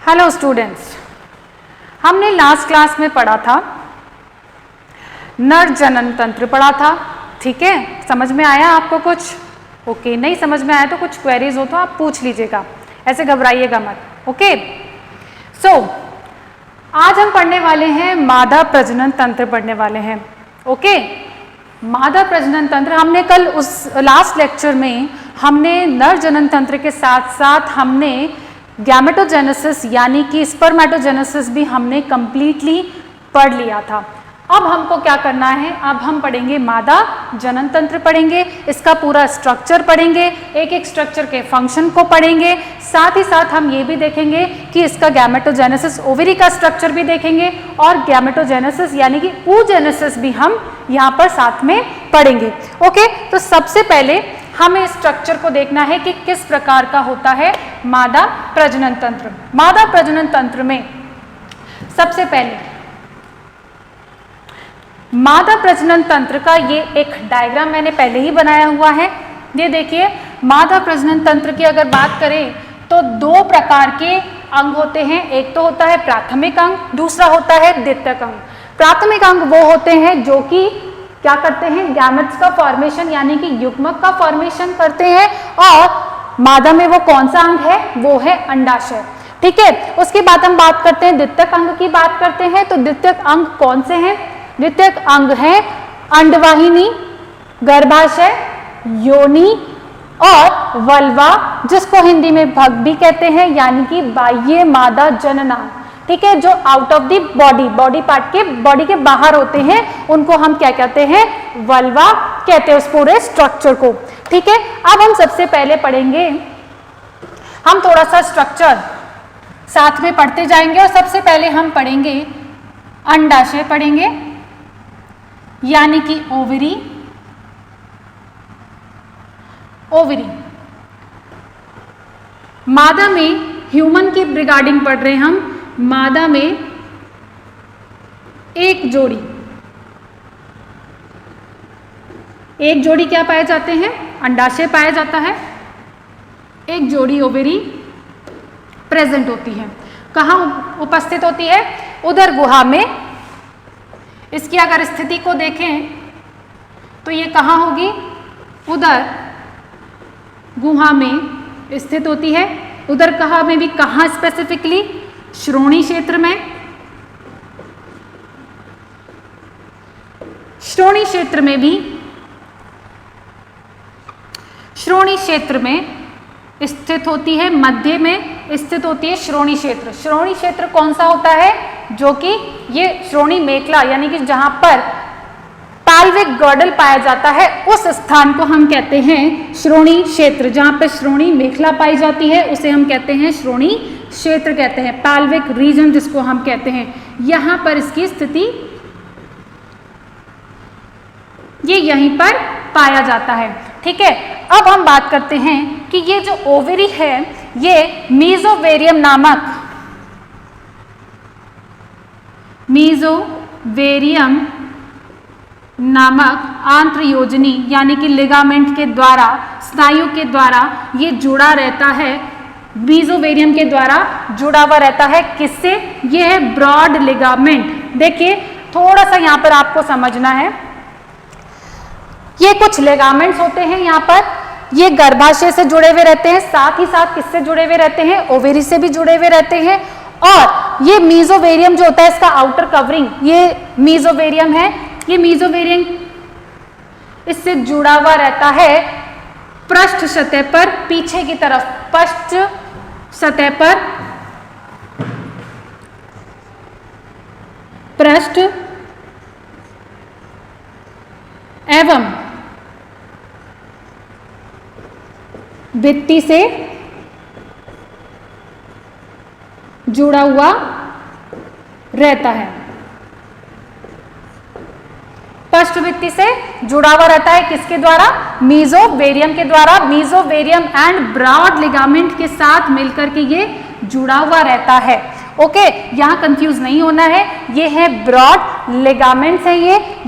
Hello students, हमने last class में पढ़ा था, नर जनन तंत्र पढ़ा था। ठीक है, समझ में आया आपको कुछ? ओके, नहीं समझ में आया तो कुछ क्वेरीज हो तो आप पूछ लीजिएगा, ऐसे घबराइएगा मत। ओके, सो आज हम पढ़ने वाले हैं मादा प्रजनन तंत्र पढ़ने वाले हैं। ओके, मादा प्रजनन तंत्र हमने कल उस लास्ट लेक्चर में हमने नर जनन तंत्र के साथ साथ हमने गैमेटोजेनेसिस यानी कि स्पर्मेटोजेनेसिस भी हमने कंप्लीटली पढ़ लिया था। अब हमको क्या करना है, अब हम पढ़ेंगे मादा जनन तंत्र पढ़ेंगे, इसका पूरा स्ट्रक्चर पढ़ेंगे, एक एक स्ट्रक्चर के फंक्शन को पढ़ेंगे, साथ ही साथ हम ये भी देखेंगे कि इसका गैमेटोजेनेसिस ओवरी का स्ट्रक्चर भी देखेंगे और गैमेटोजेनेसिस यानी कि oogenesis भी हम यहाँ पर साथ में पढ़ेंगे। ओके, तो सबसे पहले हमें स्ट्रक्चर को देखना है कि किस प्रकार का होता है मादा प्रजनन तंत्र। मादा प्रजनन तंत्र में सबसे पहले मादा प्रजनन तंत्र का ये एक डायग्राम मैंने पहले ही बनाया हुआ है। ये देखिए, मादा प्रजनन तंत्र की अगर बात करें तो दो प्रकार के अंग होते हैं, एक तो होता है प्राथमिक अंग, दूसरा होता है द्वितीयक अंग। प्राथमिक अंग वो होते हैं जो कि क्या करते हैं, गैमेट्स का फॉर्मेशन यानी कि युग्मक का फॉर्मेशन करते हैं, और मादा में वो कौन सा अंग है, वो है अंडाशय। ठीक है, उसके बाद हम बात करते हैं द्वितीयक अंग की बात करते हैं। तो द्वितीयक अंग कौन से हैं? द्वितीयक अंग है अंडवाहिनी, गर्भाशय, योनि और वल्वा, जिसको हिंदी में भग भी कहते हैं, यानी कि बाह्य मादा जननांग। ठीक है, जो out of the body part के, बॉडी के बाहर होते हैं, उनको हम क्या कहते हैं, वल्वा कहते हैं उस पूरे स्ट्रक्चर को। ठीक है, अब हम सबसे पहले पढ़ेंगे, हम थोड़ा सा स्ट्रक्चर साथ में पढ़ते जाएंगे और सबसे पहले हम पढ़ेंगे अंडाशय पढ़ेंगे, यानी कि ओवरी। ओवरी मादा में, ह्यूमन की रिगार्डिंग पढ़ रहे हैं हम, मादा में एक जोड़ी क्या पाए जाते हैं, अंडाशय पाया जाता है, एक जोड़ी ओवरी प्रेजेंट होती है। कहाँ उपस्थित होती है? उदर गुहा में। इसकी अगर स्थिति को देखें तो ये कहाँ होगी, उदर गुहा में स्थित होती है। उदर गुहा में भी कहाँ स्पेसिफिकली? श्रोणि क्षेत्र में। श्रोणि क्षेत्र में भी, श्रोणि क्षेत्र में स्थित होती है, मध्य में स्थित होती है श्रोणि क्षेत्र। श्रोणि क्षेत्र कौन सा होता है? जो कि ये श्रोणि मेखला यानी कि जहां पर पैल्विक गर्डल पाया जाता है, उस स्थान को हम कहते हैं श्रोणि क्षेत्र। जहां पर श्रोणि मेखला पाई जाती है उसे हम कहते हैं श्रोणि क्षेत्र कहते हैं, पैल्विक रीजन जिसको हम कहते हैं। यहां पर इसकी स्थिति ये यहीं पर पाया जाता है। ठीक है, अब हम बात करते हैं कि ये जो ओवरी है, ये मीजोवेरियम नामक आंत्रयोजनी यानी कि लिगामेंट के द्वारा, स्नायु के द्वारा ये जुड़ा रहता है, मीजोवेरियम के द्वारा जुड़ा हुआ रहता है। किससे? ये है ब्रॉड लिगामेंट। देखिए, थोड़ा सा यहाँ पर आपको समझना है, ये कुछ लिगामेंट्स होते हैं यहाँ पर, ये गर्भाशय से जुड़े हुए रहते हैं, साथ ही साथ किससे जुड़े हुए रहते हैं, ओवेरी से भी जुड़े हुए रहते हैं। और ये मीजोवेरियम जो होता है, इसका आउटर कवरिंग, ये मीजोवेरियम है, ये मीजोवेरियम इससे जुड़ा हुआ रहता है पृष्ठ सतह पर, पीछे की तरफ पृष्ठ सतह पर, पृष्ठ एवं भित्ति से जुड़ा हुआ रहता है। पृष्ठ भित्ति से जुड़ा हुआ रहता है, किसके द्वारा? मीजोवेरियम के द्वारा। मीजोवेरियम एंड ब्रॉड लिगामेंट के साथ मिलकर के ये जुड़ा हुआ रहता है। ओके, यहाँ कंफ्यूज नहीं होना है, ये है ब्रॉड लिगामेंट्स है,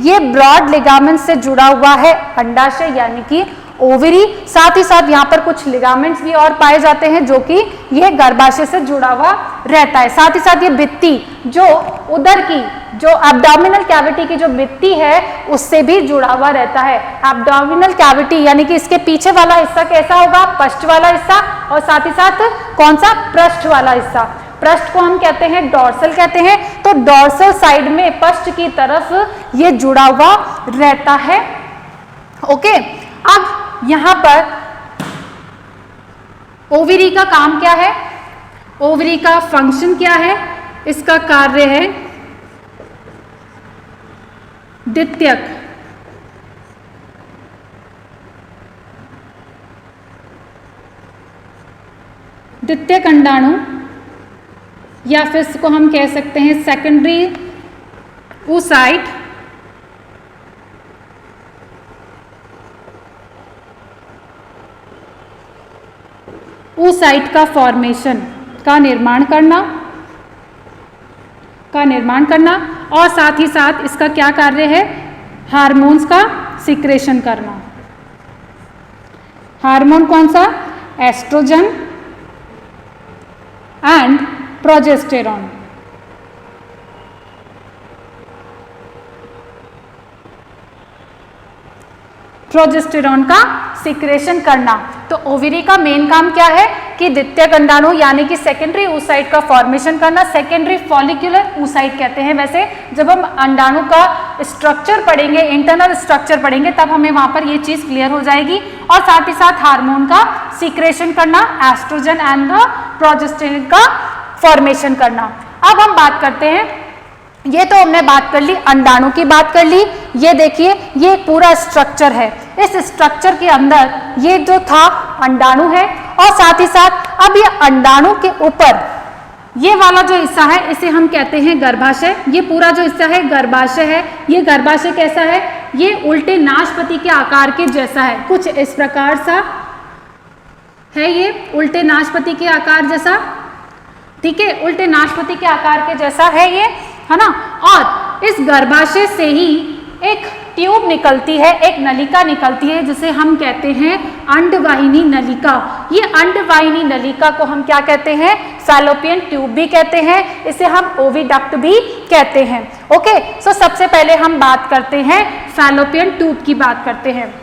ये ब्रॉड लिगामेंट से जुड़ा हुआ है अंडाशय यानी कि ओवरी, साथ ही साथ यहाँ पर कुछ लिगामेंट्स भी और पाए जाते हैं जो कि यह गर्भाशय से जुड़ा हुआ रहता है। साथ ही साथ ये भित्ति जो उदर की, जो एब्डोमिनल कैविटी की जो भित्ति है उससे भी जुड़ा हुआ रहता है। एब्डोमिनल कैविटी यानी कि इसके पीछे वाला हिस्सा कैसा होगा, पश्च वाला हिस्सा, और साथ ही साथ कौन सा, पृष्ठ वाला हिस्सा। पृष्ठ को हम कहते हैं डॉर्सल कहते हैं, तो डॉर्सल साइड में पश्च की तरफ ये जुड़ा हुआ रहता है। ओके, अब यहां पर ओवरी का काम क्या है, ओवरी का फंक्शन क्या है, इसका कार्य है द्वितीयक। द्वितीयक अंडाणु या फिर इसको हम कह सकते हैं सेकेंडरी oocyte oocyte का फॉर्मेशन का निर्माण करना और साथ ही साथ इसका क्या कार्य है, हार्मोन्स का सिक्रेशन करना। हार्मोन कौन सा, एस्ट्रोजन एंड प्रोजेस्टेरॉन। प्रोजेस्टेरॉन का सिक्रेशन करना। तो ओवरी का मेन काम क्या है कि द्वितीयक अंडाणु यानी कि सेकेंडरी oocyte का फॉर्मेशन करना। सेकेंडरी फॉलिक्यूलर oocyte कहते हैं। वैसे जब हम अंडाणु का स्ट्रक्चर पढ़ेंगे, इंटरनल स्ट्रक्चर पढ़ेंगे, तब हमें वहां पर ये चीज क्लियर हो जाएगी। और साथ ही साथ हार्मोन का सिक्रेशन करना, एस्ट्रोजन एंड द प्रोजेस्टेरॉन का फॉर्मेशन करना। अब हम बात करते हैं, ये तो हमने बात कर ली, अंडाणु की बात कर ली। ये देखिए, ये पूरा स्ट्रक्चर है। इस स्ट्रक्चर के अंदर ये जो था अंडाणु है, और साथ ही साथ अब ये अंडाणु के ऊपर ये वाला जो हिस्सा है इसे हम कहते हैं गर्भाशय। ये पूरा जो हिस्सा है गर्भाशय है। ये गर्भाशय कैसा है, ये उल्टे नाशपति के आकार के जैसा है, कुछ इस प्रकार सा है, ये उल्टे नाशपति के आकार जैसा, ठीक है, उल्टे नाशपति के आकार के जैसा है ये, है ना। और इस गर्भाशय से ही एक ट्यूब निकलती है, एक नलिका निकलती है जिसे हम कहते हैं अंडवाहिनी नलिका। ये अंडवाहिनी नलिका को हम क्या कहते हैं, फैलोपियन ट्यूब भी कहते हैं, इसे हम ओविडक्ट भी कहते हैं। ओके, सो सबसे पहले हम बात करते हैं फैलोपियन ट्यूब की बात करते हैं।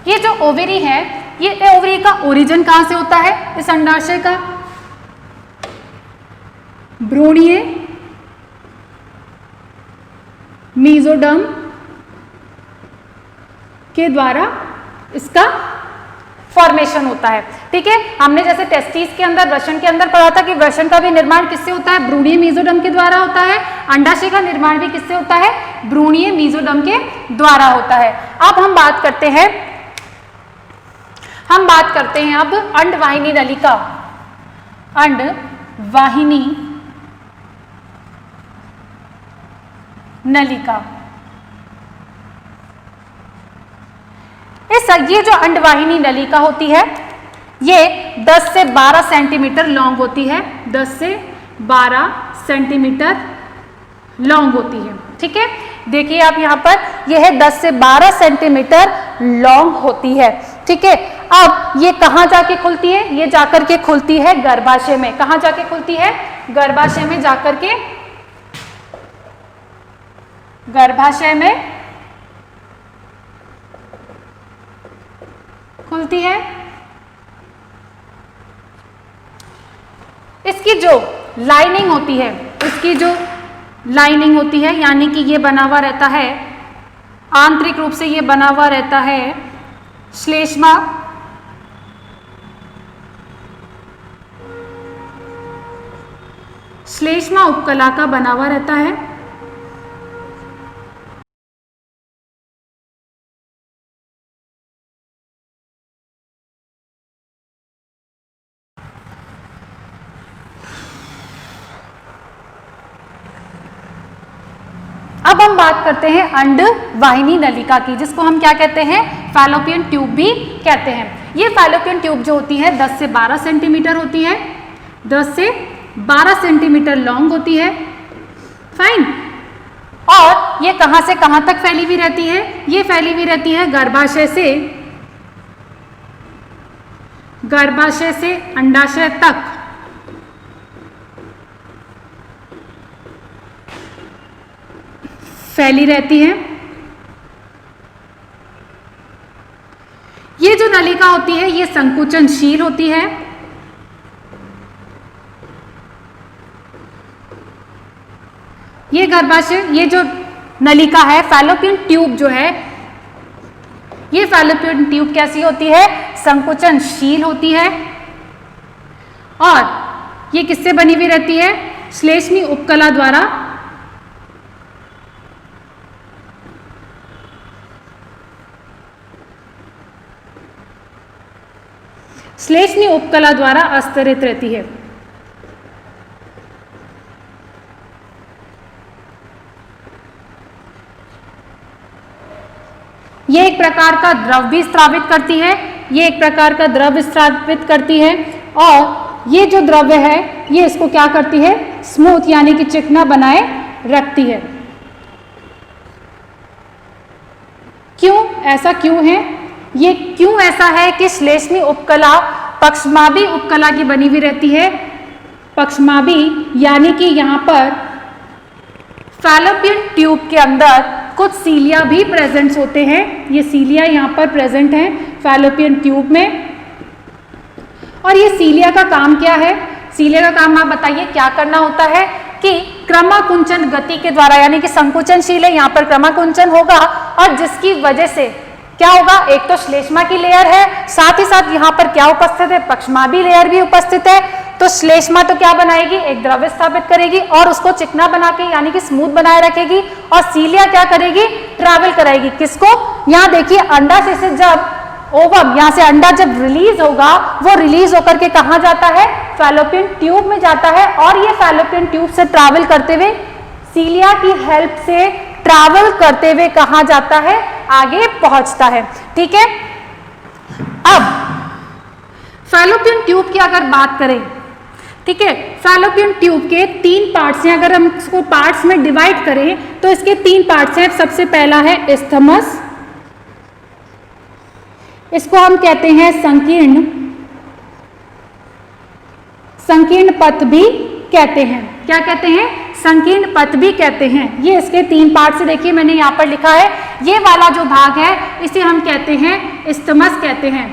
ये जो ओवरी है, ये ओवरी का ओरिजिन कहां से होता है, इस अंडाशय का भ्रूणीय मीजोडर्म के द्वारा इसका फॉर्मेशन होता है। ठीक है, हमने जैसे टेस्टिस के अंदर, वृषण के अंदर पढ़ा था कि वृषण का भी निर्माण किससे होता है, भ्रूणीय मीजोडर्म के द्वारा होता है। अंडाशय का निर्माण भी किससे होता है, भ्रूणीय मीजोडर्म के द्वारा होता है। अब हम बात करते हैं अब अंडवाहिनी नलिका। अंडवाहिनी नलिका, ये जो अंडवाहिनी नलिका होती है ये 10 से 12 सेंटीमीटर लॉन्ग होती है, 10 से 12 सेंटीमीटर लॉन्ग होती है। ठीक है, देखिए आप यहाँ पर, यह है 10 से 12 सेंटीमीटर लॉन्ग होती है। ठीक है, अब ये कहाँ जाके खुलती है, ये जाकर के खुलती है गर्भाशय में। कहाँ जाके खुलती है, गर्भाशय में जाकर के, गर्भाशय में खुलती है। इसकी जो लाइनिंग होती है, इसकी जो लाइनिंग होती है यानी कि ये बना हुआ रहता है, आंतरिक रूप से ये बना हुआ रहता है श्लेष्मा, श्लेष्मा उपकला का बना हुआ रहता है। अब हम बात करते हैं अंडवाहिनी नलिका की, जिसको हम क्या कहते हैं, फैलोपियन ट्यूब भी कहते हैं। ये फैलोपियन ट्यूब जो होती है 10 से 12 सेंटीमीटर होती है, 10 से 12 सेंटीमीटर लॉन्ग होती है, फाइन। और ये कहां से कहां तक फैली हुई रहती है, ये फैली हुई रहती है गर्भाशय से अंडाशय तक। फैली रहती है। ये जो नलिका होती है ये संकुचनशील होती है। ये गर्भाशय, ये जो नलिका है, फैलोपियन ट्यूब जो है, ये फैलोपियन ट्यूब कैसी होती है, संकुचनशील होती है। और ये किससे बनी हुई रहती है, श्लेष्मी उपकला द्वारा। श्लेष्मी उपकला द्वारा अस्तरित रहती है। ये एक प्रकार का द्रव भी स्रावित करती है, ये एक प्रकार का द्रव स्रावित करती है। और ये जो द्रव्य है ये इसको क्या करती है, स्मूथ यानी कि चिकना बनाए रखती है। क्यों ऐसा क्यों है, ये क्यों ऐसा है कि श्लेष्मी उपकला पक्षमाभी उपकला की बनी हुई रहती है। पक्षमाभी यानी कि यहाँ पर फैलोपियन ट्यूब के अंदर कुछ सीलिया भी प्रेजेंट होते हैं। ये सीलिया यहाँ पर प्रेजेंट हैं फैलोपियन ट्यूब में। और ये सीलिया का काम क्या है, सीलिया का काम आप बताइए क्या करना होता है कि क्रमाकुंचन गति के द्वारा, यानी कि संकुचनशील है, यहाँ पर क्रमाकुंचन होगा और जिसकी वजह से क्या होगा, एक तो श्लेष्मा की लेयर है, साथ ही साथ यहाँ पर क्या उपस्थित है, पक्षमाभी लेयर भी उपस्थित है। तो श्लेष्मा तो क्या बनाएगी, एक द्रव्य स्थापित करेगी और उसको चिकना बना के यानी कि स्मूथ बनाए रखेगी। और सीलिया क्या करेगी, ट्रैवल कराएगी किसको, यहाँ देखिए अंडाशय से जब ओवम, यहाँ से अंडा जब रिलीज होगा, वो रिलीज होकर के कहाँ जाता है, फैलोपियन ट्यूब में जाता है। और ये फैलोपियन ट्यूब से ट्रैवल करते हुए, सीलिया की हेल्प से ट्रैवल करते हुए कहाँ जाता है, आगे पहुंचता है। ठीक है। अब फैलोपियन ट्यूब की अगर बात करें, ठीक है, फैलोपियन ट्यूब के 3 पार्ट्स हैं। अगर हम इसको पार्ट्स में डिवाइड करें तो इसके 3 पार्ट्स हैं। सबसे पहला है इस्थमस, इसको हम कहते हैं संकीर्ण पथ भी कहते हैं। क्या कहते हैं, संकीर्ण पथ भी कहते हैं। ये इसके 3 पार्ट से देखिए मैंने यहाँ पर लिखा है, ये वाला जो भाग है इसे हम कहते हैं इस्थमस कहते हैं।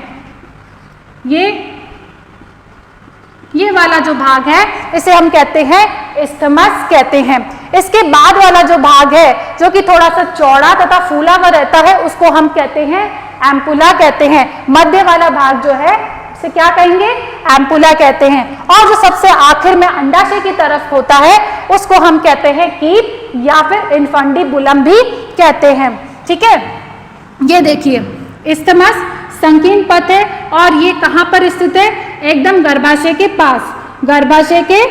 ये वाला जो भाग है इसे हम कहते हैं इस्थमस कहते हैं। इसके बाद वाला जो भाग है जो कि थोड़ा सा चौड़ा तथा फूला हुआ रहता है उसको हम कहते हैं एम्पुला कहते हैं। मध्य वाला भाग जो है उसे क्या कहेंगे, एम्पुला कहते हैं। और जो सबसे आखिर में अंडाशय की तरफ होता है उसको हम कहते हैं कीप या फिर इन्फंडिबुलम भी कहते हैं। ठीक है, ये देखिए इस्थमस संकीर्ण पथ है और ये कहां पर स्थित है, एकदम गर्भाशय के पास, गर्भाशय के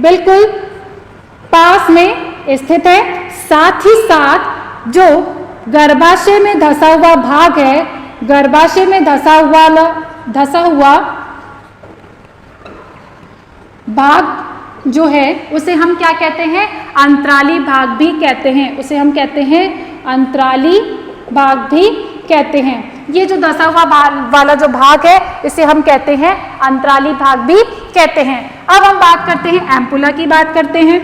बिल्कुल पास में स्थित है। साथ ही साथ जो गर्भाशय में धंसा हुआ भाग है, गर्भाशय में धंसा हुआ भाग जो है उसे हम क्या कहते हैं, अंतराली भाग भी कहते हैं। उसे हम कहते हैं अंतराली भाग भी कहते हैं। ये जो धंसा हुआ वाला जो भाग है इसे हम कहते हैं अंतराली भाग भी कहते हैं। अब हम बात करते हैं एम्पुला की, बात करते हैं।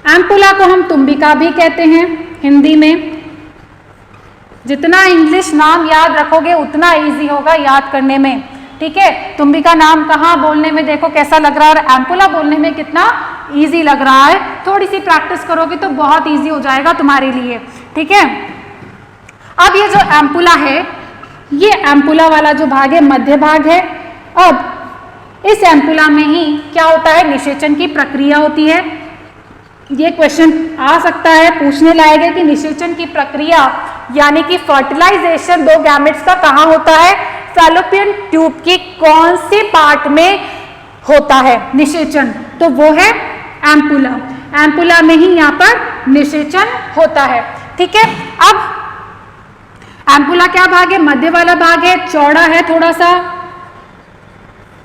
एम्पुला को हम तुम्बिका भी कहते हैं हिंदी में। जितना इंग्लिश नाम याद रखोगे उतना इजी होगा याद करने में। ठीक है, तुम्बिका नाम कहाँ बोलने में देखो कैसा लग रहा है और एम्पुला बोलने में कितना इजी लग रहा है। थोड़ी सी प्रैक्टिस करोगे तो बहुत इजी हो जाएगा तुम्हारे लिए। ठीक है, अब ये जो एम्पुला है, ये एम्पुला वाला जो भाग है मध्य भाग है। अब इस एम्पुला में ही क्या होता है, निषेचन की प्रक्रिया होती है। ये क्वेश्चन आ सकता है, पूछने लायक है कि निषेचन की प्रक्रिया यानी कि फर्टिलाइजेशन 2 गैमेट्स का कहाँ होता है, फैलोपियन ट्यूब की कौन से पार्ट में होता है निषेचन, तो वो है एम्पुला। एम्पुला में ही यहाँ पर निषेचन होता है। ठीक है, अब एम्पुला क्या भाग है? मध्य वाला भाग है, चौड़ा है, थोड़ा सा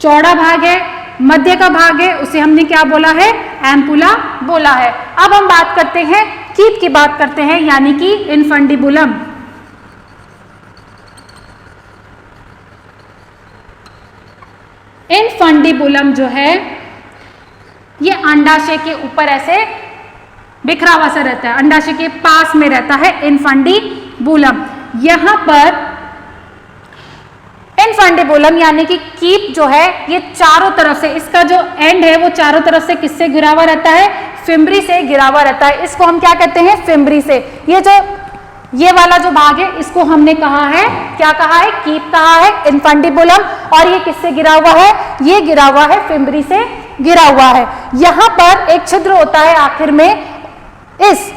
चौड़ा भाग है, मध्य का भाग है, उसे हमने क्या बोला है? एम्पुला बोला है। अब हम बात करते हैं कीप की बात करते हैं, यानी कि इनफंडिबुलम। इनफंडिबुलम जो है ये अंडाशय के ऊपर ऐसे बिखरा हुआ सा रहता है, अंडाशय के पास में रहता है इनफंडिबुलम। यहां पर इनफंडिबुलम यानी कि कीप जो है ये चारों तरफ से, इसका जो एंड है वो चारों तरफ से किससे घिरा हुआ रहता है? फिम्बरी से घिरा हुआ रहता है। इसको हम क्या कहते हैं? फिम्बरी से। ये वाला जो भाग है इसको हमने कहा है, क्या कहा है? कीप कहा है, इनफंडिबुलम। और ये किससे घिरा हुआ है? ये घिरा हुआ है फिम्बरी से घिरा हुआ है। यहां पर एक छिद्र होता है आखिर में, इस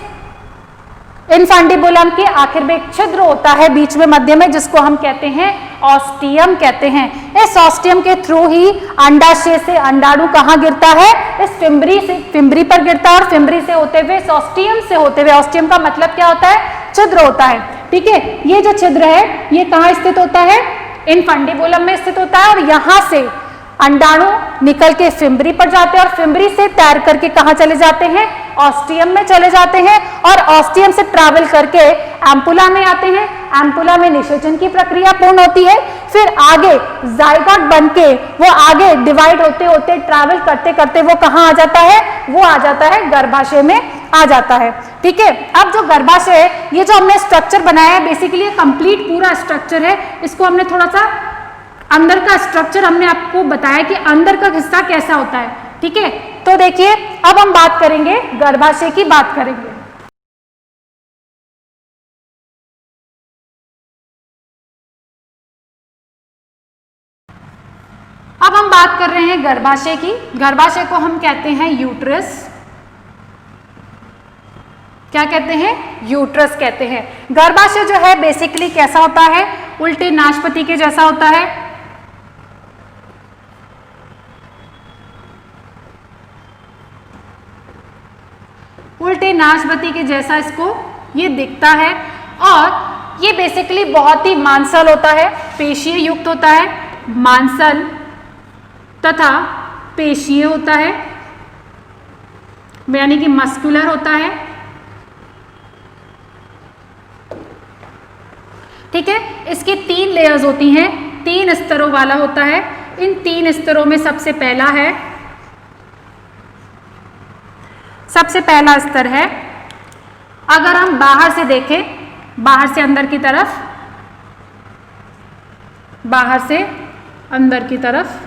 इनफंडिबुलम के आखिर में एक छिद्र होता है बीच में मध्य में, जिसको हम कहते हैं ऑस्टियम कहते हैं। इस ऑस्टियम के थ्रू ही अंडाशय से अंडाणु कहाँ गिरता है? इस फिम्बरी पर गिरता है, और फिम्बरी से होते हुए इस ऑस्टियम से होते हुए, ऑस्टियम का मतलब क्या होता है? छिद्र होता है। ठीक है, ये जो छिद्र है ये कहाँ स्थित होता है? इनफंडिबुलम में स्थित होता है, और यहां से अंडाणु निकल के फिम्बरी पर जाते हैं, और फिम्बरी से तैर करके कहाँ चले जाते हैं? ऑस्टियम में चले जाते हैं, और ऑस्टियम से ट्रैवल करके एम्पुला में आते हैं। एम्पुला में निषेचन की प्रक्रिया पूर्ण होती है, फिर आगे जाइगोट बनके वो आगे डिवाइड होते होते ट्रैवल करते करते वो कहाँ आ जाता है? वो आ जाता है गर्भाशय में आ जाता है। ठीक है, अब जो गर्भाशय है, ये जो हमने स्ट्रक्चर बनाया है बेसिकली कंप्लीट पूरा स्ट्रक्चर है। इसको हमने थोड़ा सा अंदर का स्ट्रक्चर हमने आपको बताया कि अंदर का हिस्सा कैसा होता है। ठीक है, तो देखिए अब हम बात करेंगे गर्भाशय की बात करेंगे। अब हम बात कर रहे हैं गर्भाशय की। गर्भाशय को हम कहते हैं यूट्रस। क्या कहते हैं? यूट्रस कहते हैं। गर्भाशय जो है बेसिकली कैसा होता है? उल्टे नाशपाती के जैसा होता है। उल्टे नाशपाती के जैसा इसको ये दिखता है, और ये बेसिकली बहुत ही मांसल होता है, पेशीय युक्त होता है, मांसल तथा पेशीय होता है, यानी कि मस्कुलर होता है। ठीक है, इसकी 3 लेयर्स होती हैं, 3 स्तरों वाला होता है। इन 3 स्तरों में सबसे पहला स्तर है, अगर हम बाहर से देखें, बाहर से अंदर की तरफ, बाहर से अंदर की तरफ,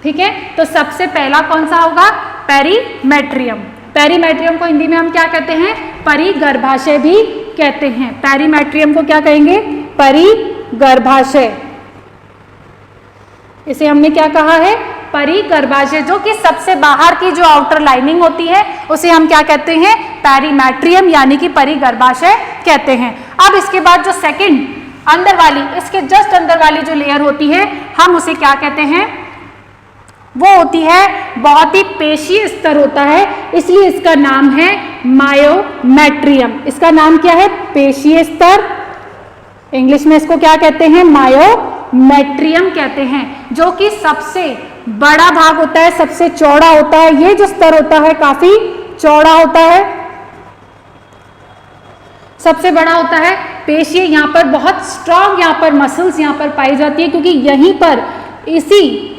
ठीक है, तो सबसे पहला कौन सा होगा? पेरीमेट्रियम। पेरीमेट्रियम को हिंदी में हम क्या कहते हैं? परिगर्भाशय भी कहते हैं। पेरीमेट्रियम को क्या कहेंगे? परिगर्भाशय। इसे हमने क्या कहा है? परिगर्भाशय। जो कि सबसे बाहर की जो आउटर लाइनिंग होती है उसे हम क्या कहते हैं? पेरीमेट्रियम, यानी कि परिगर्भाशय कहते हैं। अब इसके बाद जो सेकंड अंदर वाली, इसके जस्ट अंदर वाली जो लेयर होती है हम उसे क्या कहते हैं? वो होती है, बहुत ही पेशीय स्तर होता है, इसलिए इसका नाम है मायोमेट्रियम। इसका नाम क्या है? पेशीय स्तर। इंग्लिश में इसको क्या कहते हैं? मायोमेट्रियम कहते हैं। जो कि सबसे बड़ा भाग होता है, सबसे चौड़ा होता है। ये जो स्तर होता है काफी चौड़ा होता है, सबसे बड़ा होता है। पेशीय यहाँ पर बहुत स्ट्रांग, यहाँ पर मसल्स यहाँ पर पाई जाती है, क्योंकि यहीं पर इसी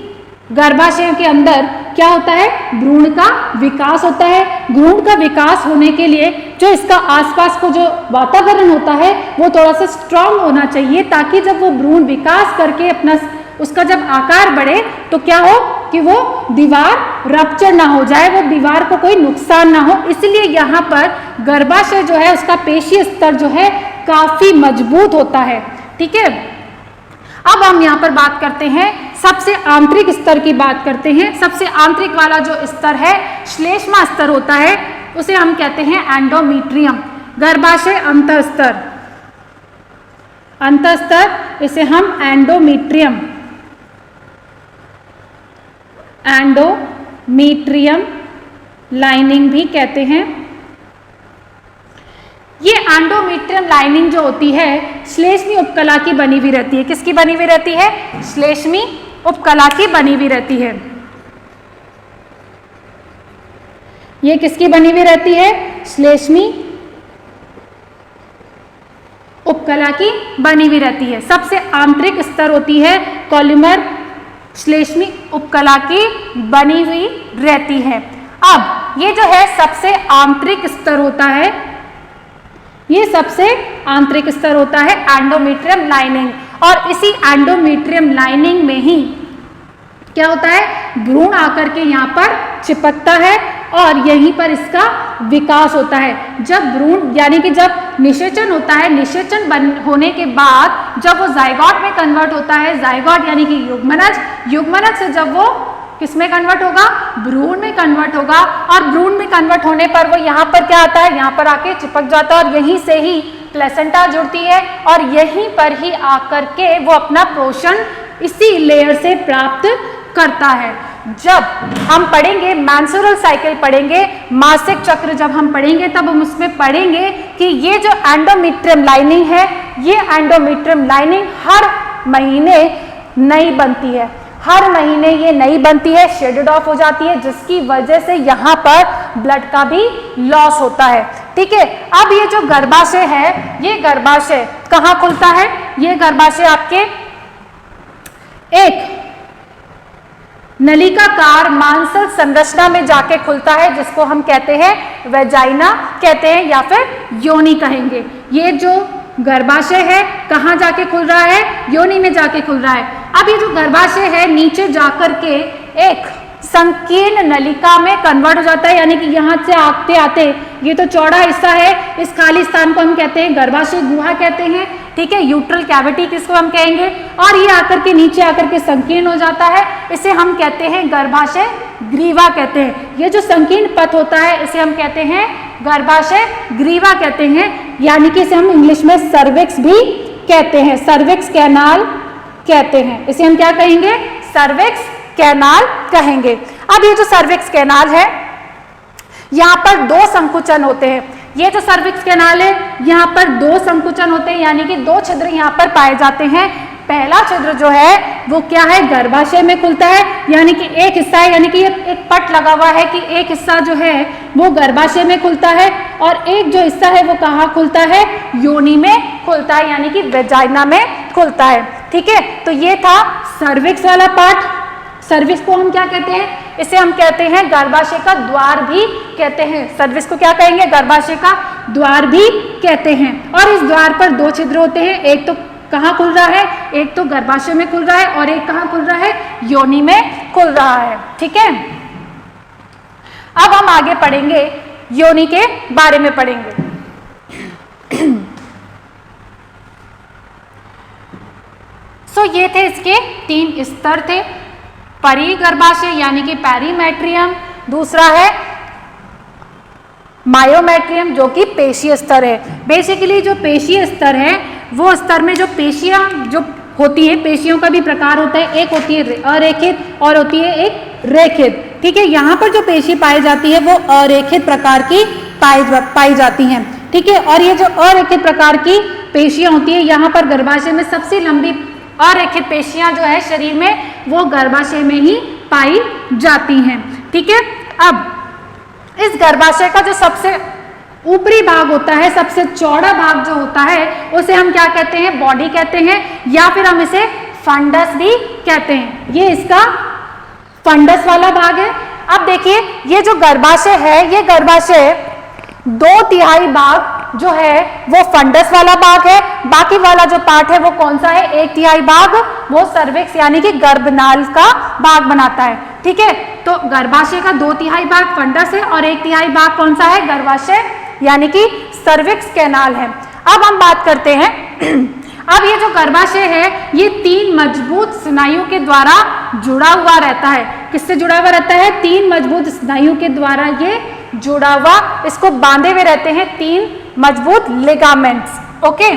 गर्भाशय के अंदर क्या होता है? भ्रूण का विकास होता है। भ्रूण का विकास होने के लिए जो इसका आसपास को जो वातावरण होता है वो थोड़ा सा स्ट्रांग होना चाहिए, ताकि जब वो भ्रूण विकास करके अपना उसका जब आकार बढ़े तो क्या हो कि वो दीवार रप्चर ना हो जाए, वो दीवार को कोई नुकसान ना हो। इसलिए यहाँ पर गर्भाशय जो है उसका पेशीय स्तर जो है काफी मजबूत होता है। ठीक है, अब हम यहाँ पर बात करते हैं सबसे आंतरिक स्तर की बात करते हैं। सबसे आंतरिक वाला जो स्तर है, श्लेष्मा स्तर होता है, उसे हम कहते हैं एंडोमीट्रियम। गर्भाशय अंतःस्तर, अंतःस्तर, इसे हम एंडोमीट्रियम लाइनिंग भी कहते हैं। ये एंडोमेट्रियम लाइनिंग जो होती है श्लेष्मी उपकला की बनी हुई रहती है। किसकी बनी हुई रहती है? श्लेष्मी उपकला की बनी हुई रहती है। ये किसकी बनी हुई रहती है? श्लेष्मी उपकला की बनी हुई रहती है। सबसे आंतरिक स्तर होती है कॉलमर श्लेष्मी उपकला की बनी हुई रहती है। अब ये जो है सबसे आंतरिक स्तर होता है, ये सबसे आंतरिक स्तर होता है एंडोमेट्रियम लाइनिंग। और इसी एंडोमेट्रियम लाइनिंग में ही क्या होता है? भ्रूण आकर के यहाँ पर चिपकता है और यहीं पर इसका विकास होता है। जब भ्रूण यानी कि जब निषेचन होता है, निषेचन होने के बाद जब वो जाइगोट में कन्वर्ट होता है, जाइगोट यानी कि युग्मनज, युग्मनज से जब वो किसमें कन्वर्ट होगा? भ्रूण में कन्वर्ट होगा। और भ्रूण में कन्वर्ट होने पर वो यहाँ पर क्या आता है? यहाँ पर आके चिपक जाता है और यहीं से ही प्लेसेंटा जुड़ती है और यहीं पर ही आकर के वो अपना पोषण इसी लेयर से प्राप्त करता है। जब हम पढ़ेंगे मेंस्ट्रुअल साइकिल पढ़ेंगे, मासिक चक्र जब हम पढ़ेंगे तब हम उसमें पढ़ेंगे कि ये जो एंडोमेट्रियम लाइनिंग है, ये एंडोमेट्रियम लाइनिंग हर महीने नई बनती है, हर महीने ये नई बनती है, शेडेड ऑफ हो जाती है, जिसकी वजह से यहाँ पर ब्लड का भी लॉस होता है। ठीक है, अब ये जो गर्भाशय है, ये गर्भाशय कहाँ खुलता है? ये गर्भाशय आपके एक नलिकाकार मांसल संरचना में जाके खुलता है, जिसको हम कहते हैं वेजाइना कहते हैं या फिर योनि कहेंगे। ये जो गर्भाशय है कहाँ जाके खुल रहा है? योनि में जाके खुल रहा है। अब ये जो गर्भाशय है नीचे जाकर के एक संकीर्ण नलिका में कन्वर्ट हो जाता है, यानी कि यहाँ से आते आते ये तो चौड़ा हिस्सा है, इस खाली स्थान को हम कहते हैं गर्भाशय गुहा कहते हैं। ठीक है, यूट्रल कैविटी किसको हम कहेंगे, और ये आकर के नीचे आकर के संकीर्ण हो जाता है, इसे हम कहते हैं गर्भाशय ग्रीवा कहते हैं। ये जो संकीर्ण पथ होता है इसे हम कहते हैं गर्भाशय ग्रीवा कहते हैं, यानी कि इसे हम इंग्लिश में सर्विक्स भी कहते हैं, सर्विक्स कैनाल कहते हैं। इसे हम क्या कहेंगे? सर्विक्स कैनाल कहेंगे। अब ये जो सर्विक्स कैनाल है, यहाँ पर दो संकुचन होते हैं। ये जो सर्विक्स कैनाल है यहाँ पर दो संकुचन होते हैं, यानी कि दो छिद्र यहाँ पर पाए जाते हैं। पहला छिद्र जो है वो क्या है? गर्भाशय में खुलता है, यानी कि एक हिस्सा है, यानी कि एक पट लगा हुआ है कि एक हिस्सा जो है वो गर्भाशय में खुलता है और एक जो हिस्सा है वो कहाँ खुलता है? योनि में खुलता है, यानी कि वेजाइना में खुलता है। ठीक है, तो ये था सर्विक्स वाला पार्ट। सर्विक्स को हम क्या कहते हैं? इसे हम कहते हैं गर्भाशय का द्वार भी कहते हैं। सर्विक्स को क्या कहेंगे? गर्भाशय का द्वार भी कहते हैं। और इस द्वार पर दो छिद्र होते हैं, एक तो कहाँ खुल रहा है? एक तो गर्भाशय में खुल रहा है और एक कहाँ खुल रहा है? योनि में खुल रहा है। ठीक है, अब हम आगे पढ़ेंगे, योनि के बारे में पढ़ेंगे। ये थे इसके तीन स्तर थे, परिगर्भाशय यानी कि पेरीमेट्रियम, दूसरा है मायोमेट्रियम जो कि पेशीय स्तर है। बेसिकली जो पेशीय स्तर है वो स्तर में जो पेशियां जो होती है, पेशियों का भी प्रकार होता है, एक होती है अरेखित और होती है एक रेखित। ठीक है, यहाँ पर जो पेशी पाई जाती है वो अरेखित प्रकार की पाई जाती हैं। ठीक है, और ये जो अरेखित प्रकार की पेशियां होती है, यहाँ पर गर्भाशय में सबसे लंबी अरेखित पेशियां जो है शरीर में वो गर्भाशय में ही पाई जाती हैं। ठीक है, अब इस गर्भाशय का जो सबसे ऊपरी भाग होता है, सबसे चौड़ा भाग जो होता है उसे हम क्या कहते हैं? बॉडी कहते हैं, या फिर हम इसे फंडस भी कहते हैं। ये इसका फंडस वाला भाग है। अब देखिए, ये जो गर्भाशय है, ये गर्भाशय 2/3 भाग जो है वो फंडस वाला भाग है, बाकी वाला जो पार्ट है वो कौन सा है? 1/3 भाग वो सर्विक्स यानी कि गर्भनाल का भाग बनाता है। ठीक है, तो गर्भाशय का 2/3 भाग फंडस है और 1/3 भाग कौन सा है? गर्भाशय यानी कि सर्विक्स कैनाल है। अब हम बात करते हैं, अब ये जो गर्भाशय है ये 3 मजबूत स्नायु के द्वारा जुड़ा हुआ रहता है। किससे जुड़ा हुआ रहता है? 3 मजबूत स्नायु के द्वारा ये जुड़ा हुआ, इसको बांधे हुए रहते हैं 3 मजबूत लिगामेंट्स। ओके,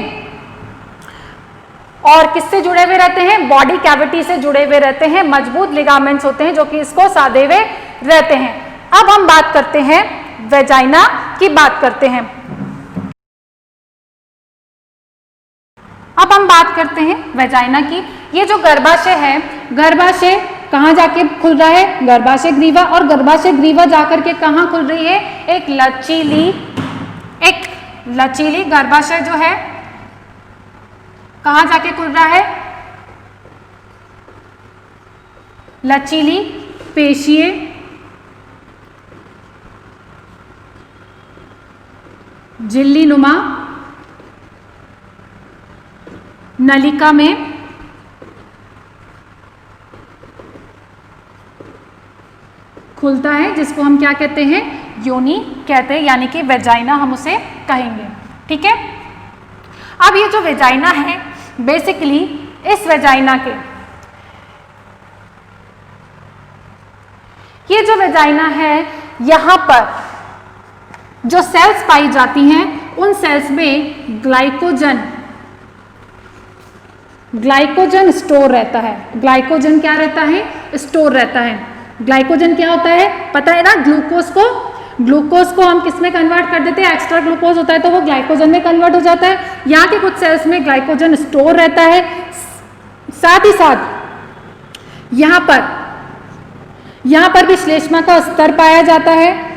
और किससे जुड़े हुए रहते हैं? बॉडी कैविटी से जुड़े हुए रहते हैं, मजबूत लिगामेंट्स होते हैं जो कि इसको साधे हुए रहते हैं। अब हम बात करते हैं वेजाइना की बात करते हैं। अब हम बात करते हैं वेजाइना की। ये जो गर्भाशय है, गर्भाशय कहाँ जाके खुल रहा है? गर्भाशय ग्रीवा, और गर्भाशय ग्रीवा जाकर के कहाँ खुल रही है? एक लचीली गर्भाशय जो है कहाँ जाके खुल रहा है? लचीली पेशीय झिल्ली नुमा नलिका में खुलता है, जिसको हम क्या कहते हैं? योनि कहते हैं, यानी कि वेजाइना हम उसे कहेंगे। ठीक है। अब ये जो वेजाइना है, बेसिकली इस वेजाइना के, ये जो वेजाइना है, यहां पर जो सेल्स पाई जाती हैं, उन सेल्स में ग्लाइकोजन स्टोर रहता है। ग्लाइकोजन क्या रहता है? स्टोर रहता है। ग्लाइकोजन क्या होता है? पता है ना, ग्लूकोज को हम किस में कन्वर्ट कर देते हैं? एक्स्ट्रा ग्लूकोज होता है तो वो ग्लाइकोजन में कन्वर्ट हो जाता है। यहाँ के कुछ सेल्स में ग्लाइकोजन स्टोर रहता है। साथ ही साथ यहाँ पर भी श्लेष्मा का स्तर पाया जाता है।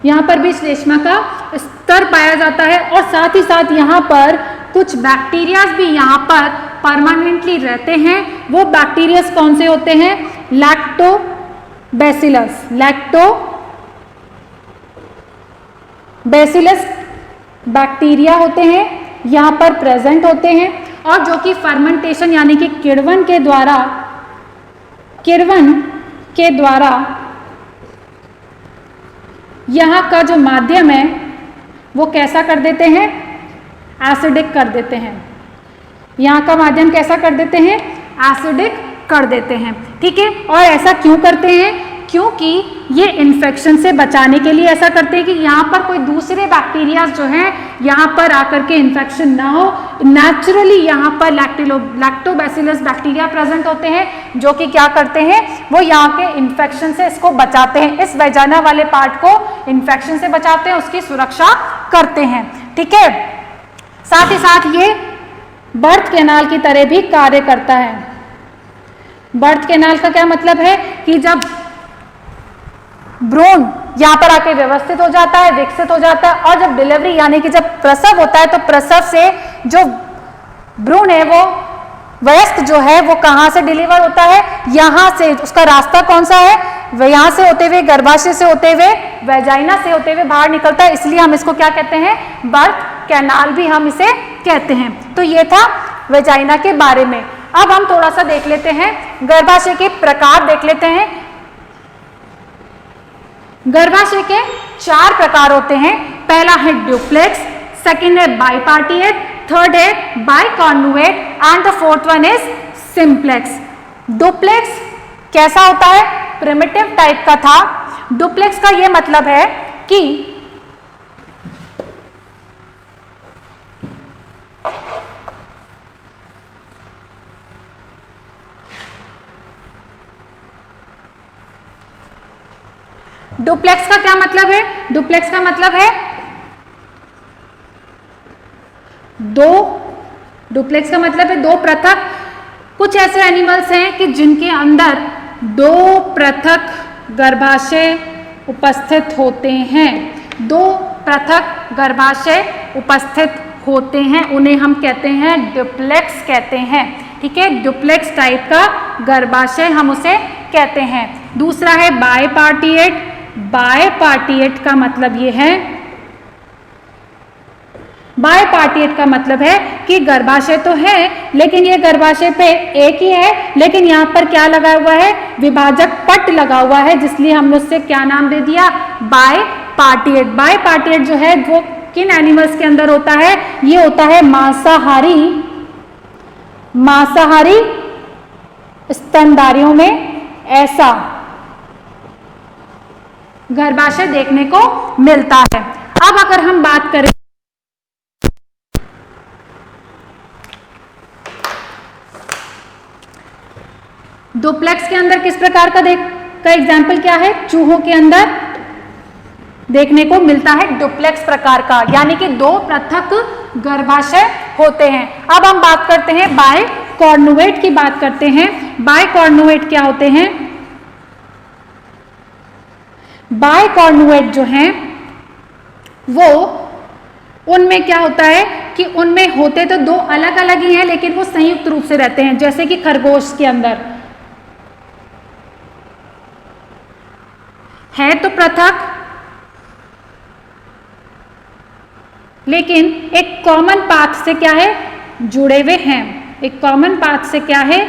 यहाँ पर भी श्लेष्मा का स्तर पाया जाता है, और साथ ही साथ यहाँ पर कुछ बैक्टीरियाज भी यहाँ पर परमानेंटली रहते हैं। वो बैक्टीरियाज कौन से होते हैं? लैक्टोबैसिलस बैक्टीरिया होते हैं, यहाँ पर प्रेजेंट होते हैं, और जो कि फर्मेंटेशन यानी कि किण्वन के द्वारा यहाँ का जो माध्यम है वो कैसा कर देते हैं? एसिडिक कर देते हैं। यहाँ का माध्यम कैसा कर देते हैं? एसिडिक कर देते हैं। ठीक है। और ऐसा क्यों करते हैं? क्योंकि ये इन्फेक्शन से बचाने के लिए ऐसा करते हैं कि यहाँ पर कोई दूसरे बैक्टीरिया जो हैं यहाँ पर आकर के इन्फेक्शन ना हो। नेचुरली यहाँ पर लैक्टोबैसिलस बैक्टीरिया प्रेजेंट होते हैं, जो कि क्या करते हैं? वो यहाँ के इन्फेक्शन से इसको बचाते हैं, इस वेजाइना वाले पार्ट को इन्फेक्शन से बचाते हैं, उसकी सुरक्षा करते हैं। ठीक है। साथ ही साथ ये बर्थ कैनाल की तरह भी कार्य करता है। बर्थ कैनाल का क्या मतलब है? कि जब भ्रूण यहाँ पर आके व्यवस्थित हो जाता है, विकसित हो जाता है, और जब डिलीवरी यानी कि जब प्रसव होता है, तो प्रसव से जो भ्रूण है वो वयस्क जो है वो कहाँ से डिलीवर होता है? यहाँ से। उसका रास्ता कौन सा है? यहाँ से होते हुए, गर्भाशय से होते हुए, वेजाइना से होते हुए बाहर निकलता है, इसलिए हम इसको क्या कहते हैं? बर्थ कैनाल भी हम इसे कहते हैं। तो ये था वेजाइना के बारे में। अब हम थोड़ा सा देख लेते हैं, गर्भाशय के प्रकार देख लेते हैं। गर्भाशय के 4 प्रकार होते हैं। पहला है ड्यूप्लेक्स, सेकंड है बाइपार्टिएट, थर्ड है biconjugate, and the fourth one is simplex. Duplex कैसा होता है? प्रिमिटिव टाइप का था। डुप्लेक्स का यह मतलब है कि डुप्लेक्स का क्या मतलब है? डुप्लेक्स का मतलब है डुप्लेक्स का मतलब है 2 पृथक। कुछ ऐसे एनिमल्स हैं कि जिनके अंदर 2 पृथक गर्भाशय उपस्थित होते हैं। 2 पृथक गर्भाशय उपस्थित होते हैं, उन्हें हम कहते हैं डुप्लेक्स कहते हैं। ठीक है। डुप्लेक्स टाइप का गर्भाशय हम उसे कहते हैं। दूसरा है बाइपार्टिएट। बाइपार्टिएट का मतलब ये है, बाइपार्टिएट का मतलब है कि गर्भाशय तो है, लेकिन ये गर्भाशय पे एक ही है, लेकिन यहाँ पर क्या लगा हुआ है? विभाजक पट लगा हुआ है, जिसलिए हमने उससे क्या नाम दे दिया? बाइपार्टिएट। बाइपार्टिएट जो है वो किन एनिमल्स के अंदर होता है? ये होता है मांसाहारी स्तनधारियों में ऐसा गर्भाशय देखने को मिलता है। अब अगर हम बात करें डुप्लेक्स के अंदर किस प्रकार का एग्जाम्पल क्या है? चूहों के अंदर देखने को मिलता है डुप्लेक्स प्रकार का, यानी कि दो पृथक गर्भाशय होते हैं। अब हम बात करते हैं बायकॉर्नुएट की बात करते हैं। बायकॉर्नुएट क्या होते हैं? बायकॉर्नुएट जो हैं वो उनमें क्या होता है कि उनमें होते तो दो अलग अलग ही हैं, लेकिन वो संयुक्त रूप से रहते हैं, जैसे कि खरगोश के अंदर है तो पृथक, लेकिन एक कॉमन पाथ से क्या है? जुड़े हुए हैं। एक कॉमन पाथ से क्या है?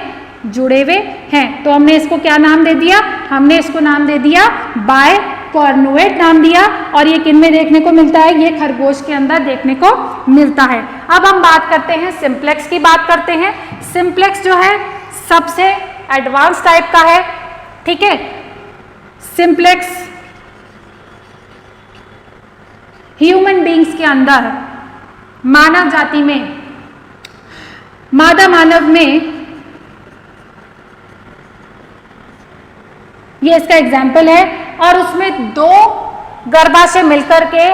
जुड़े हुए हैं। तो हमने इसको क्या नाम दे दिया? हमने इसको नाम दे दिया बायकॉर्नुएट नाम दिया। और ये किन में देखने को मिलता है? ये खरगोश के अंदर देखने को मिलता है। अब हम बात करते हैं सिंप्लेक्स की बात करते हैं। सिंप्लेक्स जो है सबसे एडवांस टाइप का है, ठीक है। सिंप्लेक्स ह्यूमन बींग्स के अंदर मानव जाति में, मादा मानव में ये इसका एग्जाम्पल है। और उसमें दो गर्भाशय मिलकर के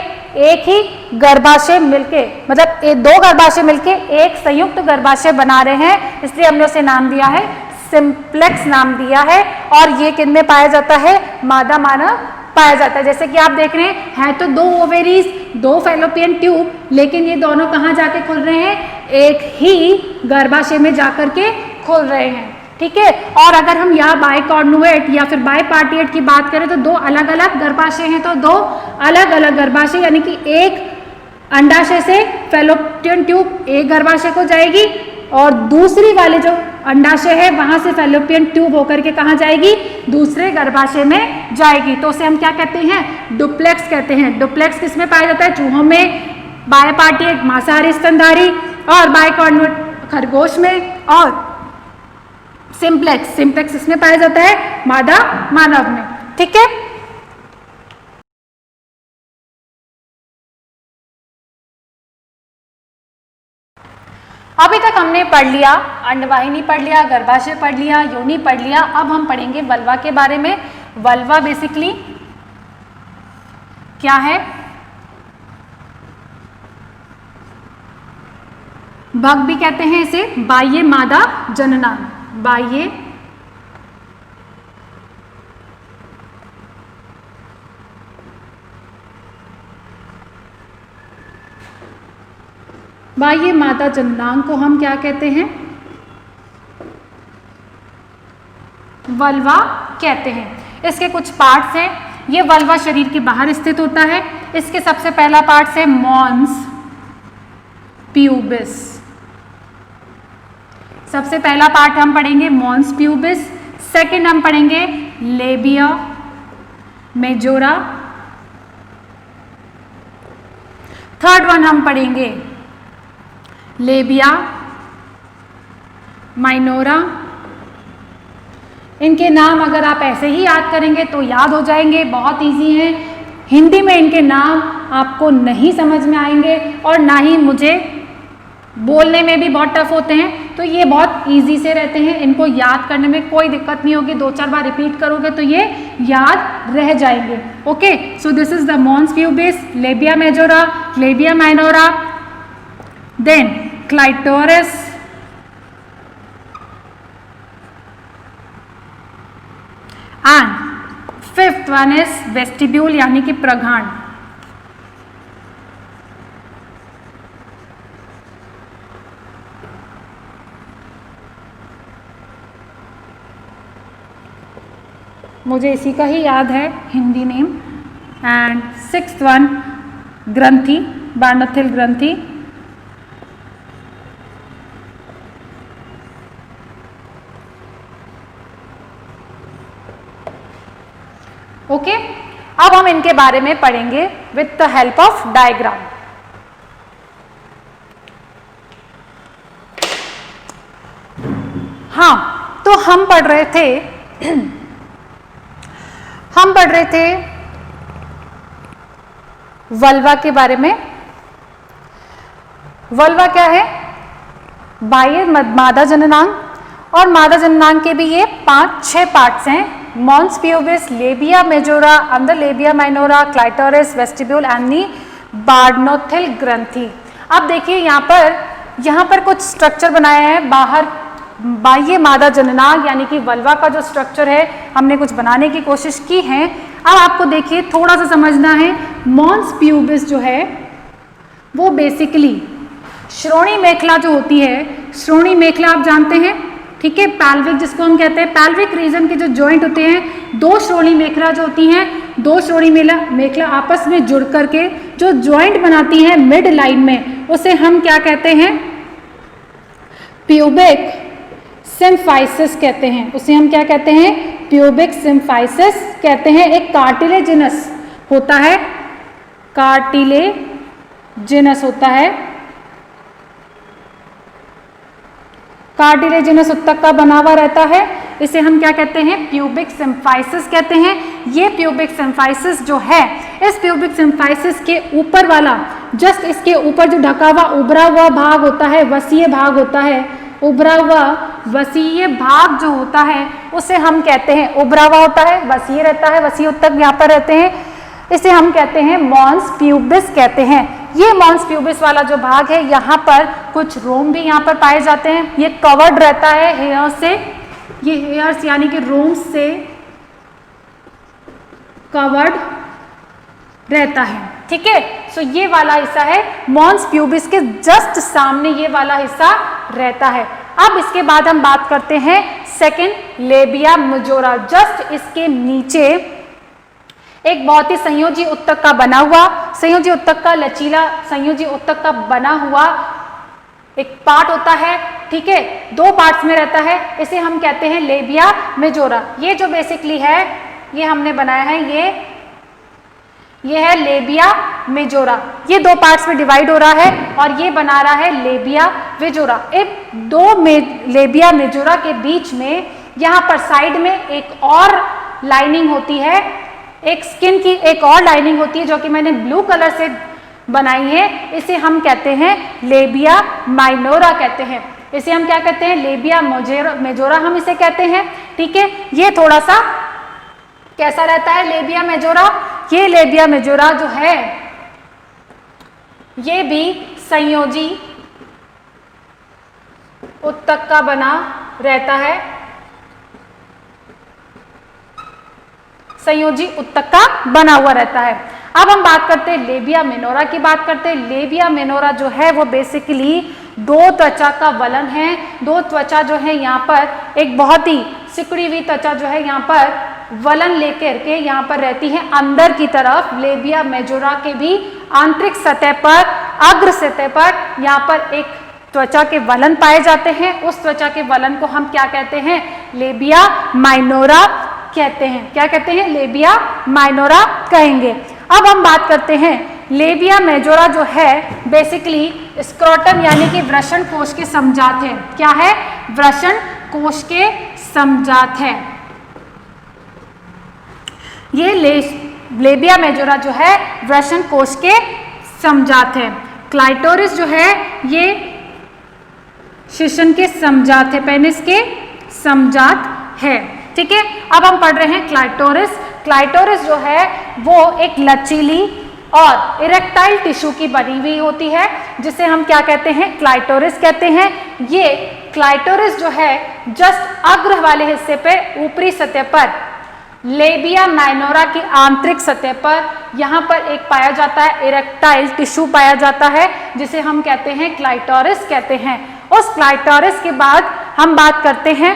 एक ही गर्भाशय मिलके, मतलब दो गर्भाशय मिलके एक संयुक्त गर्भाशय बना रहे हैं, इसलिए हमने उसे नाम दिया है सिंप्लेक्स नाम दिया है। और ये किन में पाया जाता है? मादा मानव पाया जाता है। जैसे कि आप देख रहे हैं तो दो ओवेरीज, दो फैलोपियन ट्यूब, लेकिन ये दोनों कहाँ जाके खुल रहे हैं? एक ही गर्भाशय में जाकर के खुल रहे हैं, ठीक है। और अगर हम यहाँ बायकॉर्नुएट या फिर बायपार्टिएट की बात करें तो दो अलग अलग गर्भाशय हैं, तो दो अलग अलग गर्भाशय, यानी कि एक अंडाशय से फैलोपियन ट्यूब एक गर्भाशय को जाएगी और दूसरी वाले जो अंडाशय है वहां से फैलोपियन ट्यूब होकर के कहाँ जाएगी? दूसरे गर्भाशय में जाएगी। तो उसे हम क्या कहते हैं? डुप्लेक्स कहते हैं। डुप्लेक्स किस में पाया जाता है? चूहों में, बायपार्टिएट मांसाहारी स्तनधारी, और बायकॉर्नुएट खरगोश में, और सिंप्लेक्स इसमें पाया जाता है मादा मानव में, ठीक है। अभी तक हमने पढ़ लिया अंडवाहिनी, पढ़ लिया गर्भाशय, पढ़ लिया योनि, पढ़ लिया। अब हम पढ़ेंगे वल्वा के बारे में। वल्वा बेसिकली क्या है? भग भी कहते हैं इसे, बाह्य मादा जननांग, बाह्य बाह्य मादा जननांग को हम क्या कहते हैं? वल्वा कहते हैं। इसके कुछ पार्ट्स हैं। ये वल्वा शरीर के बाहर स्थित होता है। इसके सबसे पहला पार्ट है मॉन्स प्यूबिस। सबसे पहला पार्ट हम पढ़ेंगे मॉन्स प्यूबिस। सेकंड हम पढ़ेंगे लेबिया मेजोरा। थर्ड वन हम पढ़ेंगे लेबिया माइनोरा। इनके नाम अगर आप ऐसे ही याद करेंगे तो याद हो जाएंगे, बहुत इजी हैं। हिंदी में इनके नाम आपको नहीं समझ में आएंगे और ना ही मुझे बोलने में भी बहुत टफ होते हैं, तो ये बहुत इजी से रहते हैं। इनको याद करने में कोई दिक्कत नहीं होगी, दो चार बार रिपीट करोगे तो ये याद रह जाएंगे। Okay, so this is the mons pubis, labia majora, labia minora, then clitoris, and fifth one is vestibule यानी कि प्रघाण। मुझे इसी का ही याद है Hindi name. And sixth one ग्रंथि, बार्नथिल ग्रंथि। ओके, अब हम इनके बारे में पढ़ेंगे with the help of diagram. हाँ, तो हम पढ़ रहे थे वल्वा के बारे में। वल्वा क्या है? बाह्य मादा जननांग, और मादा जननांग के भी ये 5-6 पार्ट्स हैं, मॉन्स प्यूबिस, लेबिया मेजोरा, अंदर labia minora, clitoris, vestibule and the Bartholin ग्रंथि। अब देखिए यहाँ पर कुछ स्ट्रक्चर बनाया है, बाहर बाह्य मादा जननांग यानी कि वल्वा का जो स्ट्रक्चर है हमने कुछ बनाने की कोशिश की है। अब आपको देखिए थोड़ा सा समझना है, मॉन्स प्यूबिस जो है वो बेसिकली श्रोणी मेखला जो होती है, श्रोणी मेखला आप जानते हैं, ठीक है, पैल्विक जिसको हम कहते हैं, पैल्विक रीजन के जो जॉइंट होते हैं, दो श्रोणी मेखला जो होती हैं, दो श्रोणी मेखला आपस में जुड़ करके जो जॉइंट बनाती हैं मिड लाइन में, उसे हम क्या कहते हैं, प्यूबिक सिम्फाइसिस कहते हैं। उसे हम क्या कहते हैं, प्यूबिक सिम्फाइसिस कहते हैं। एक कार्टिलेजिनस होता है, कार्टिलेजिनस होता है, कार्टिलेजिनस उत्तक का बना हुआ रहता है, इसे हम क्या कहते हैं, प्यूबिक सिम्फाइसिस कहते हैं। ये प्यूबिक सिम्फाइसिस जो है, इस प्यूबिक सिम्फाइसिस के ऊपर वाला, जस्ट इसके ऊपर जो ढका हुआ उभरा हुआ भाग होता है, वसीय भाग होता है, उभरा हुआ वसीय भाग जो होता है उसे हम कहते हैं, उभरा हुआ होता है, वसीय रहता है, वसीय उत्तक यहाँ पर रहते हैं, इसे हम कहते हैं मॉन्स प्यूबिस कहते हैं। ये मॉन्स प्यूबिस वाला जो भाग है, यहाँ पर कुछ रोम भी यहाँ पर पाए जाते हैं, ये कवर्ड रहता है हेयर से, ये हेयर्स यानी कि रोम से कवर्ड रहता है, ठीक है। सो ये वाला हिस्सा है मॉन्स प्यूबिस के जस्ट सामने, ये वाला हिस्सा रहता है। अब इसके बाद हम बात करते हैं सेकंड, लेबिया मेजोरा, जस्ट इसके नीचे एक बहुत ही संयोजी उत्तक का बना हुआ, संयोजी उत्तक का लचीला संयोजी उत्तक का बना हुआ एक पार्ट होता है, ठीक है, दो पार्ट्स में रहता है, इसे हम कहते हैं लेबिया मेजोरा। ये जो बेसिकली है, ये हमने बनाया है, ये है लेबिया मेजोरा, ये दो पार्ट्स में डिवाइड हो रहा है और ये बना रहा है लेबिया मेजोरा। एक दो लेबिया मेजोरा के बीच में यहाँ पर साइड में एक और लाइनिंग होती है, एक स्किन की एक और लाइनिंग होती है जो कि मैंने ब्लू कलर से बनाई है, इसे हम कहते हैं लेबिया माइनोरा कहते हैं। इसे हम क्या कहते हैं, लेबिया मेजोरा हम इसे कहते हैं, ठीक है। ये थोड़ा सा कैसा रहता है लेबिया मेजोरा, ये लेबिया मेजोरा जो है ये भी संयोजी उत्तक का बना रहता है, संयोजी उत्तक का बना हुआ रहता है। अब हम बात करते हैं लेबिया मेनोरा की बात करते हैं। लेबिया मेनोरा जो है वो बेसिकली दो त्वचा का वलन है, दो त्वचा जो है यहाँ पर एक बहुत ही सिकुड़ी हुई त्वचा जो है यहाँ पर वलन लेकर के यहाँ पर रहती है अंदर की तरफ। लेबिया मेजोरा के भी आंतरिक सतह पर, अग्र सतह पर यहाँ पर एक त्वचा के वलन पाए जाते हैं, उस त्वचा के वलन को हम क्या कहते हैं, लेबिया माइनोरा कहते हैं। क्या कहते हैं, लेबिया माइनोरा कहेंगे। अब हम बात करते हैं लेबिया मेजोरा जो है बेसिकली स्क्रोटम यानी कि वृषण कोश के समजात है। क्या है, वृषण कोश के समजात है। ये लेबिया मेजोरा जो है वृषण कोश के समजात है। क्लाइटोरिस जो है ये शिशन के समजात है, पेनिस के समजात है, ठीक है। अब हम पढ़ रहे हैं क्लाइटोरिस। क्लाइटोरिस जो है वो एक लचीली और इरेक्टाइल टिश्यू की बनी हुई होती है, जिसे हम क्या कहते हैं, क्लाइटोरिस कहते हैं। ये क्लाइटोरिस जो है जस्ट अग्र वाले हिस्से पे ऊपरी सतह पर लेबिया माइनोरा की आंतरिक सतह पर यहाँ पर एक पाया जाता है इरेक्टाइल टिश्यू पाया जाता है, जिसे हम कहते हैं क्लाइटोरिस कहते हैं। उस क्लाइटोरिस के बाद हम बात करते हैं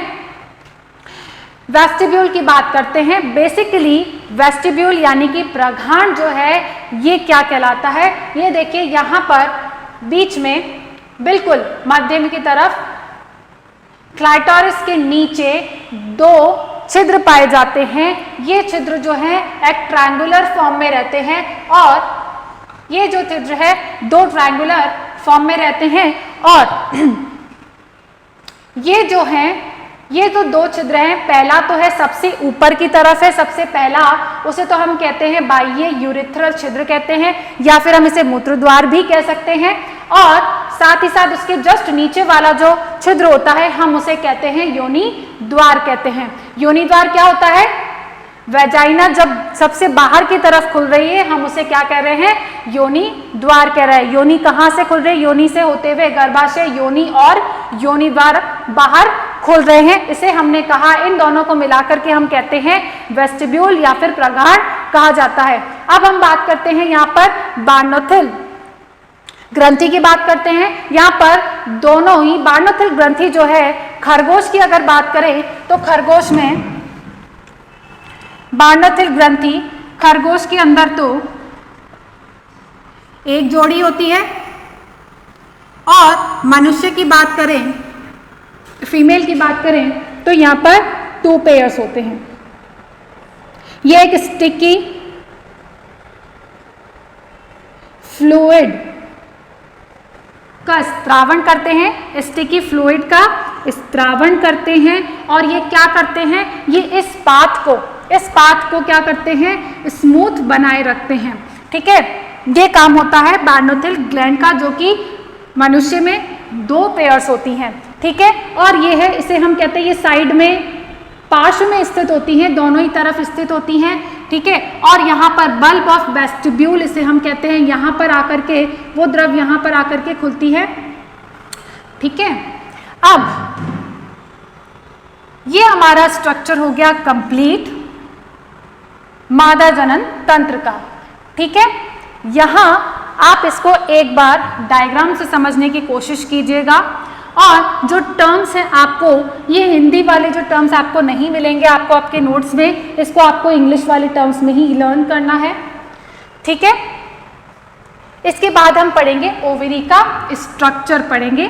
वेस्टिब्यूल की बात करते हैं। बेसिकली वेस्टिब्यूल यानी कि प्रघाण जो है ये क्या कहलाता है, ये देखिए यहाँ पर बीच में बिल्कुल मध्यम की तरफ क्लाइटोरिस के नीचे दो छिद्र पाए जाते हैं। ये छिद्र जो है एक ट्रायंगुलर फॉर्म में रहते हैं और ये जो छिद्र है दो ट्रायंगुलर फॉर्म में रहते हैं और ये जो है ये जो दो छिद्र हैं, पहला तो है सबसे ऊपर की तरफ है, सबसे पहला, उसे तो हम कहते हैं बाह्य यूरिथ्रल छिद्र कहते हैं या फिर हम इसे मूत्रद्वार भी कह सकते हैं। और साथ ही साथ उसके जस्ट नीचे वाला जो छिद्र होता है हम उसे कहते हैं योनि द्वार कहते हैं। योनि द्वार क्या होता है? वैजाइना जब सबसे बाहर की तरफ खुल रही है हम उसे क्या कह रहे हैं? योनि द्वार कह रहे हैं। योनि कहाँ से खुल रही है? योनि से होते हुए गर्भाशय, योनि और योनि द्वार बाहर खुल रहे हैं। इसे हमने कहा, इन दोनों को मिलाकर के हम कहते हैं वेस्टिब्यूल या फिर प्रगाढ़ कहा जाता है। अब हम बात करते हैं यहाँ पर बार्नोथिल ग्रंथि की बात करते हैं। यहाँ पर दोनों ही बार्नोथिल ग्रंथि जो है, खरगोश की अगर बात करें तो खरगोश में बार्नोथिल ग्रंथि खरगोश के अंदर तो एक जोड़ी होती है और मनुष्य की बात करें, फीमेल की बात करें तो यहाँ पर 2 पेयर्स होते हैं। ये एक स्टिकी फ्लूइड का स्त्रावण करते हैं, स्टिकी फ्लूइड का स्त्रावण करते हैं और ये क्या करते हैं? ये इस पाथ को क्या करते हैं? स्मूथ बनाए रखते हैं। ठीक है, ये काम होता है बार्नोथिल ग्लैंड का, जो कि मनुष्य में 2 पेयर्स होती हैं। ठीक है, और ये है, इसे हम कहते हैं ये साइड में पार्श्व में स्थित होती हैं, दोनों ही तरफ स्थित होती हैं। ठीक है, और यहाँ पर बल्ब ऑफ वेस्टिब्यूल इसे हम कहते हैं, यहाँ पर आकर के वो द्रव यहाँ पर आकर के खुलती है। ठीक है, अब ये हमारा स्ट्रक्चर हो गया कंप्लीट मादा जनन तंत्र का। ठीक है, यहाँ आप इसको एक बार डायग्राम से समझने की कोशिश कीजिएगा और जो टर्म्स हैं आपको, ये हिंदी वाले जो टर्म्स आपको नहीं मिलेंगे आपको आपके नोट्स में, इसको आपको इंग्लिश वाले टर्म्स में ही लर्न करना है। ठीक है, इसके बाद हम पढ़ेंगे ओवरी का स्ट्रक्चर पढ़ेंगे।